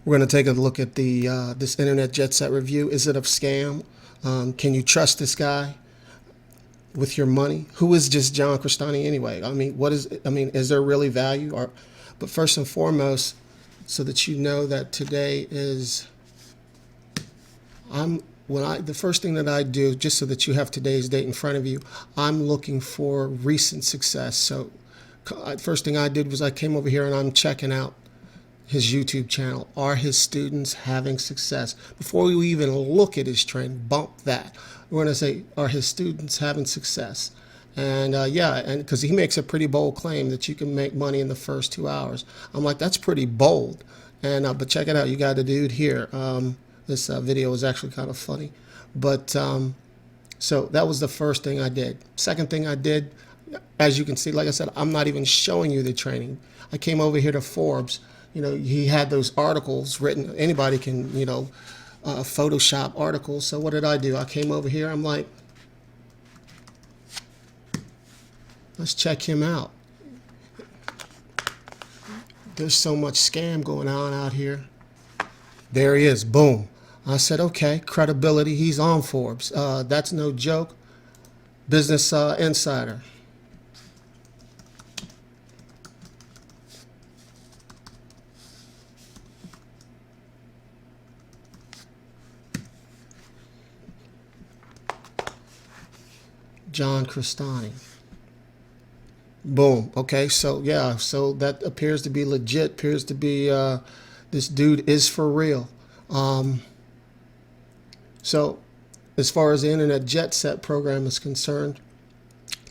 We're going to take a look at the this Internet Jetset review. Is it a scam? Can you trust this guy with your money? Who is just John Crestani anyway? I mean, is there really value? But first and foremost, so that you know that today is, the first thing that I do, just so that you have today's date in front of you, I'm looking for recent success. So first thing I did was I came over here and I'm checking out his YouTube channel. Are his students having success? Before we even look at his trend, bump that. We're going to say, are his students having success? And yeah, and because he makes a pretty bold claim that you can make money in the first 2 hours. I'm like, that's pretty bold. And but check it out. You got a dude here. This video is actually kind of funny. But so that was the first thing I did. Second thing I did, as you can see, like I said, I'm not even showing you the training. I came over here to Forbes. You know, he had those articles written. Anybody can, you know, Photoshop articles. So what did I do? I came over here. I'm like, let's check him out. There's so much scam going on out here. There he is. Boom. I said, okay, credibility. He's on Forbes. That's no joke. Business Insider. John Crestani. Boom. Okay, so yeah, so that appears to be legit. Appears to be this dude is for real. So as far as the Internet Jetset program is concerned,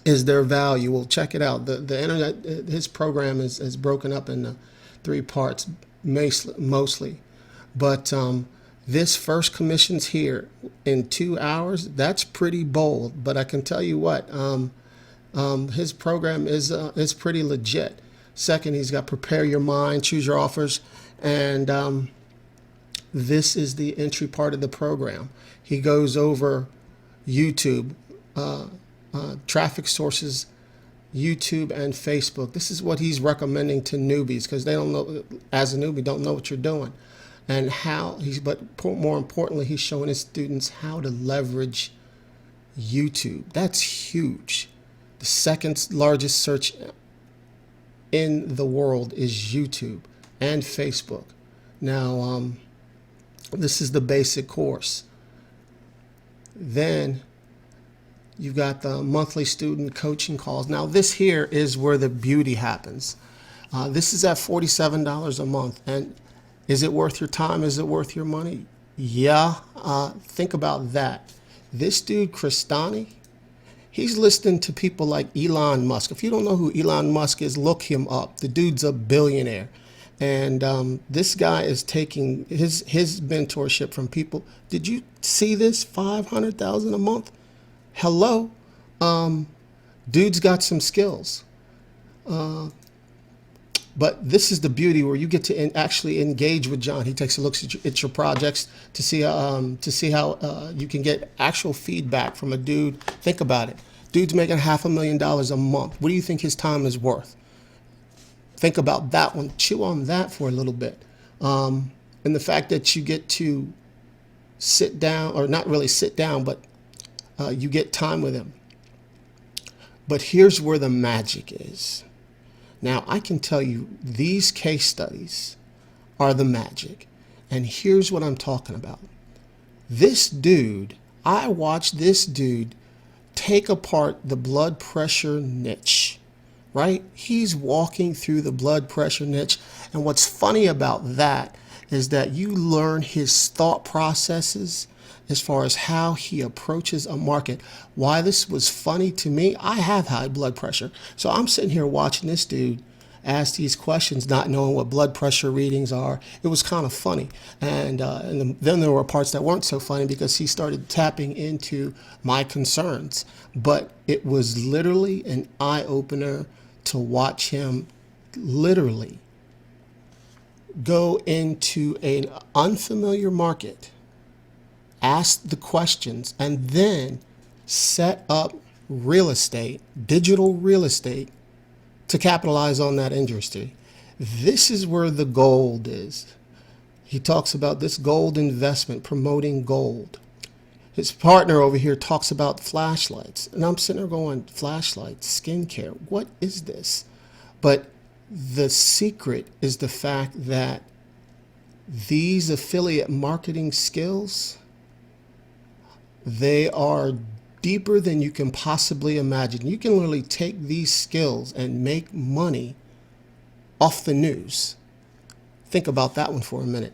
is there value? Well, check it out. The internet, his program is broken up into 3 parts mostly, but this first commissions here in 2 hours, that's pretty bold. But I can tell you what, his program is pretty legit. Second, he's got Prepare Your Mind, Choose Your Offers, and this is the entry part of the program. He goes over YouTube, traffic sources, YouTube and Facebook. This is what he's recommending to newbies, because they don't know, as a newbie, don't know what you're doing. And but more importantly, he's showing his students how to leverage YouTube. That's huge. The second largest search in the world is YouTube and Facebook. Now, this is the basic course. Then you've got the monthly student coaching calls. Now, this here is where the beauty happens. This is at $47 a month. And is it worth your time? Is it worth your money? Yeah. Think about that. This dude, Crestani, he's listening to people like Elon Musk. If you don't know who Elon Musk is, look him up. The dude's a billionaire. And this guy is taking his mentorship from people. Did you see this? $500,000 a month? Hello. Dude's got some skills. But this is the beauty where you get to actually engage with John. He takes a look at your projects to see how you can get actual feedback from a dude. Think about it. Dude's making $500,000 a month. What do you think his time is worth? Think about that one. Chew on that for a little bit. And the fact that you get to sit down, or not really sit down, but you get time with him. But here's where the magic is. Now, I can tell you these case studies are the magic. And here's what I'm talking about. This dude, I watched this dude take apart the blood pressure niche, right? He's walking through the blood pressure niche. And what's funny about that is that you learn his thought processes as far as how he approaches a market. Why this was funny to me, I have high blood pressure. So I'm sitting here watching this dude ask these questions, not knowing what blood pressure readings are. It was kind of funny. And then there were parts that weren't so funny because he started tapping into my concerns. But it was literally an eye-opener to watch him literally go into an unfamiliar market, ask the questions, and then set up real estate, digital real estate, to capitalize on that industry. This is where the gold is. He talks about this gold investment, promoting gold. His partner over here talks about flashlights. And I'm sitting there going, flashlights, skincare, what is this? But the secret is the fact that these affiliate marketing skills, they are deeper than you can possibly imagine. You can literally take these skills and make money off the news. Think about that one for a minute.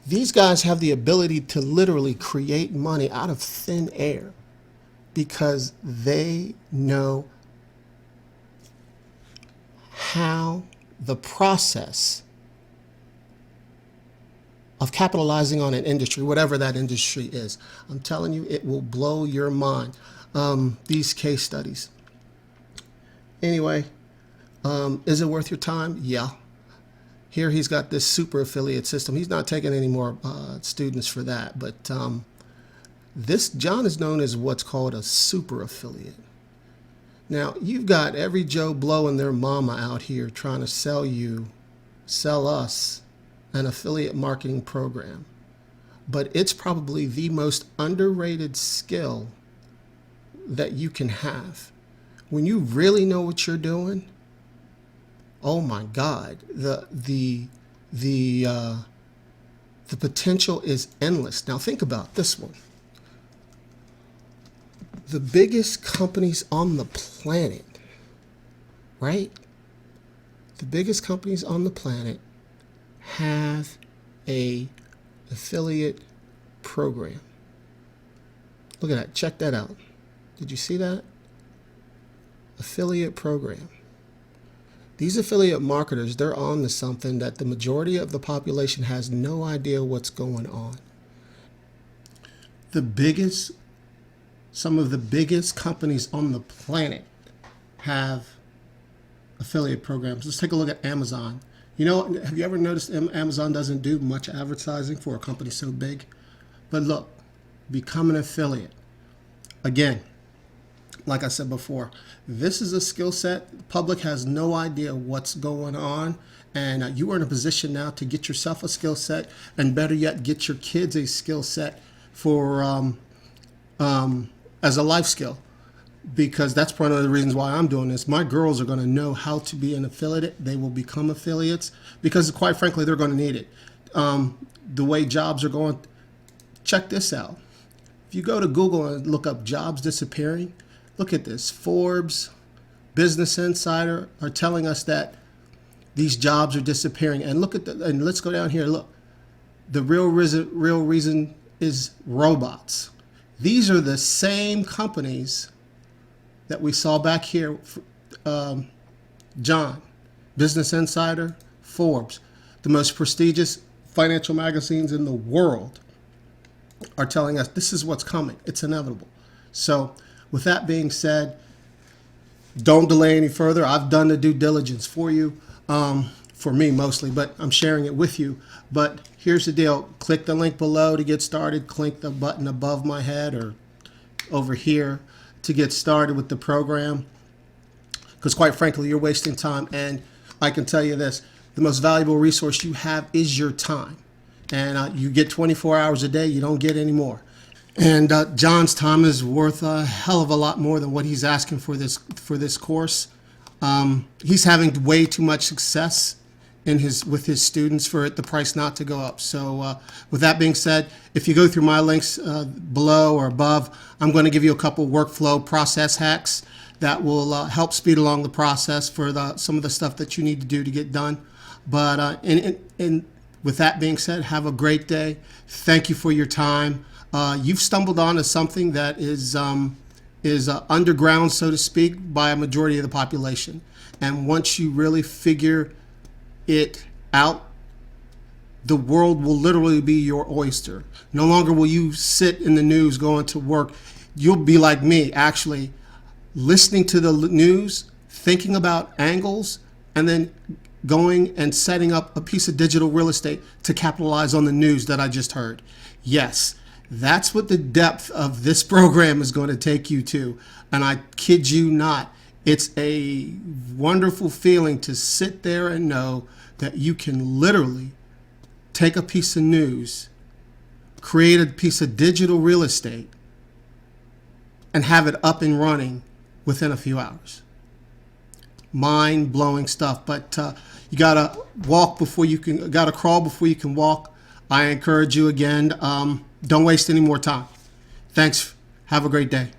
These guys have the ability to literally create money out of thin air because they know how the process of capitalizing on an industry, whatever that industry is. I'm telling you, it will blow your mind. These case studies. Anyway, is it worth your time? Yeah. Here he's got this super affiliate system. He's not taking any more students for that, but this John is known as what's called a super affiliate. Now, you've got every Joe Blow and their mama out here trying to sell us an affiliate marketing program. But it's probably the most underrated skill that you can have. When you really know what you're doing, oh my God, the potential is endless. Now think about this one. The biggest companies on the planet, right? The biggest companies on the planet have a affiliate program. Look at that. Check that out. Did you see that? Affiliate program. These affiliate marketers, they're on to something that the majority of the population has no idea what's going on. Some of the biggest companies on the planet have affiliate programs. Let's take a look at Amazon. You know, have you ever noticed Amazon doesn't do much advertising for a company so big? But look, become an affiliate. Again, like I said before, this is a skill set. The public has no idea what's going on. And you are in a position now to get yourself a skill set, and better yet, get your kids a skill set for as a life skill. Because that's one of the reasons why I'm doing this. My girls are going to know how to be an affiliate. They will become affiliates because, quite frankly, they're going to need it. The way jobs are going, check this out. If you go to Google and look up jobs disappearing, look at this. Forbes, Business Insider are telling us that these jobs are disappearing. And look at and let's go down here. Look, the real reason is robots. These are the same companies that we saw back here. John, Business Insider, Forbes, the most prestigious financial magazines in the world are telling us this is what's coming. It's inevitable. So with that being said, don't delay any further. I've done the due diligence for you, for me mostly, but I'm sharing it with you. But here's the deal. Click the link below to get started. Click the button above my head or over here to get started with the program. Because quite frankly, you're wasting time. And I can tell you this, the most valuable resource you have is your time. And you get 24 hours a day. You don't get any more. And John's time is worth a hell of a lot more than what he's asking for this course. He's having way too much success with his students for the price not to go up. So with that being said, if you go through my links below or above, I'm going to give you a couple workflow process hacks that will help speed along the process for some of the stuff that you need to do to get done. But with that being said, have a great day. Thank you for your time. You've stumbled onto something that is underground, so to speak, by a majority of the population. And once you really figure it out, the world will literally be your oyster. No longer will you sit in the news going to work. You'll be like me, actually, listening to the news, thinking about angles, and then going and setting up a piece of digital real estate to capitalize on the news that I just heard. Yes, that's what the depth of this program is going to take you to. And I kid you not, it's a wonderful feeling to sit there and know that you can literally take a piece of news, create a piece of digital real estate, and have it up and running within a few hours. Mind-blowing stuff. But you gotta gotta crawl before you can walk. I encourage you again, don't waste any more time. Thanks. Have a great day.